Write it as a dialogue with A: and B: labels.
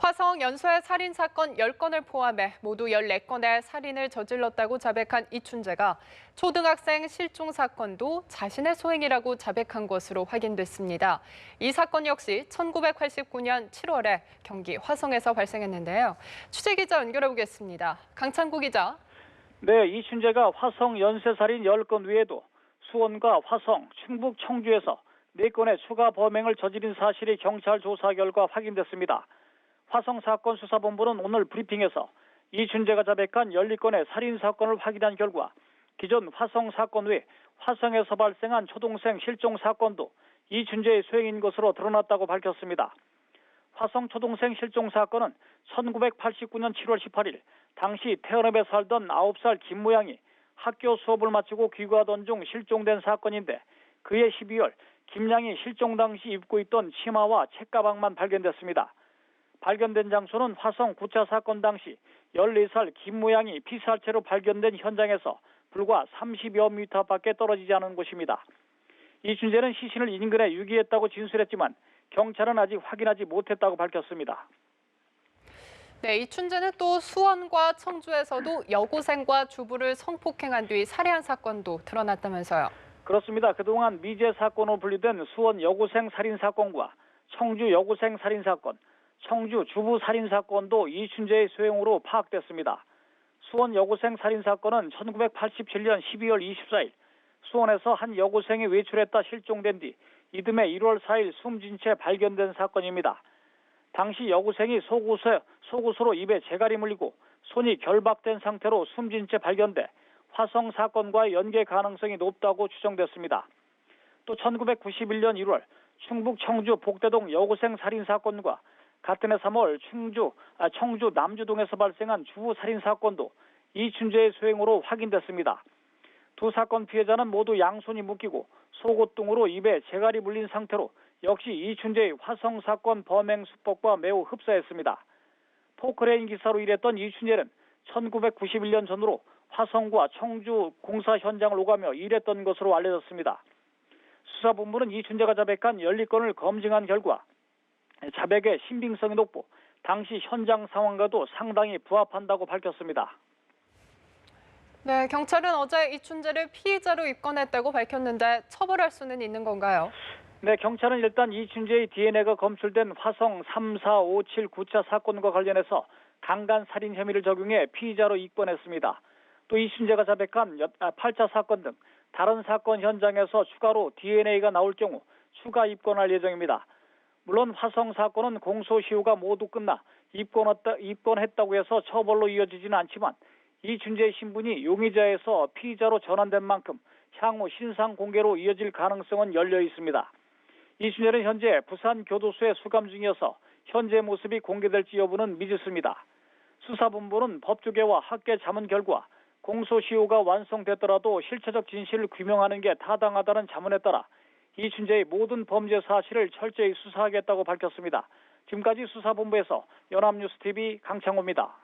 A: 화성 연쇄 살인 사건 10건을 포함해 모두 14건의 살인을 저질렀다고 자백한 이춘재가 초등학생 실종 사건도 자신의 소행이라고 자백한 것으로 확인됐습니다. 이 사건 역시 1989년 7월에 경기 화성에서 발생했는데요. 취재 기자 연결해 보겠습니다. 강창구 기자.
B: 네, 이춘재가 화성 연쇄살인 10건 외에도 수원과 화성, 충북, 청주에서 4건의 추가 범행을 저지른 사실이 경찰 조사 결과 확인됐습니다. 화성 사건 수사본부는 오늘 브리핑에서 이춘재가 자백한 12건의 살인 사건을 확인한 결과 기존 화성 사건 외 화성에서 발생한 초동생 실종 사건도 이춘재의 소행인 것으로 드러났다고 밝혔습니다. 화성 초동생 실종 사건은 1989년 7월 18일 당시 태어남에 살던 9살 김모양이 학교 수업을 마치고 귀가하던 중 실종된 사건인데 그해 12월 김양이 실종 당시 입고 있던 치마와 책가방만 발견됐습니다. 발견된 장소는 화성 9차 사건 당시 14살 김모양이 피살체로 발견된 현장에서 불과 30여 미터 밖에 떨어지지 않은 곳입니다. 이춘재는 시신을 인근에 유기했다고 진술했지만 경찰은 아직 확인하지 못했다고 밝혔습니다.
A: 네, 이춘재는 또 수원과 청주에서도 여고생과 주부를 성폭행한 뒤 살해한 사건도 드러났다면서요.
B: 그렇습니다. 그동안 미제 사건으로 분류된 수원 여고생 살인 사건과 청주 여고생 살인 사건, 청주 주부 살인 사건도 이춘재의 소행으로 파악됐습니다. 수원 여고생 살인 사건은 1987년 12월 24일 수원에서 한 여고생이 외출했다 실종된 뒤 이듬해 1월 4일 숨진 채 발견된 사건입니다. 당시 여고생이 속옷으로 입에 재갈이 물리고 손이 결박된 상태로 숨진 채 발견돼 화성 사건과의 연계 가능성이 높다고 추정됐습니다. 또 1991년 1월 충북 청주 복대동 여고생 살인 사건과 같은 해 3월 청주 남주동에서 발생한 주부 살인 사건도 이춘재의 소행으로 확인됐습니다. 두 사건 피해자는 모두 양손이 묶이고 속옷 등으로 입에 재갈이 물린 상태로 역시 이춘재의 화성 사건 범행 수법과 매우 흡사했습니다. 포크레인 기사로 일했던 이춘재는 1991년 전후로 화성과 청주 공사 현장을 오가며 일했던 것으로 알려졌습니다. 수사본부는 이춘재가 자백한 12건을 검증한 결과 자백의 신빙성이 높고 당시 현장 상황과도 상당히 부합한다고 밝혔습니다.
A: 네, 경찰은 어제 이춘재를 피의자로 입건했다고 밝혔는데 처벌할 수는 있는 건가요?
B: 네, 경찰은 일단 이춘재의 DNA가 검출된 화성 3, 4, 5, 7, 9차 사건과 관련해서 강간살인 혐의를 적용해 피의자로 입건했습니다. 또 이춘재가 자백한 8차 사건 등 다른 사건 현장에서 추가로 DNA가 나올 경우 추가 입건할 예정입니다. 물론 화성 사건은 공소시효가 모두 끝나 입건했다고 해서 처벌로 이어지지는 않지만 이춘재의 신분이 용의자에서 피의자로 전환된 만큼 향후 신상 공개로 이어질 가능성은 열려 있습니다. 이춘재는 현재 부산교도소에 수감 중이어서 현재 모습이 공개될지 여부는 미지수입니다. 수사본부는 법조계와 학계 자문 결과 공소시효가 완성됐더라도 실체적 진실을 규명하는 게 타당하다는 자문에 따라 이춘재의 모든 범죄 사실을 철저히 수사하겠다고 밝혔습니다. 지금까지 수사본부에서 연합뉴스TV 강창호입니다.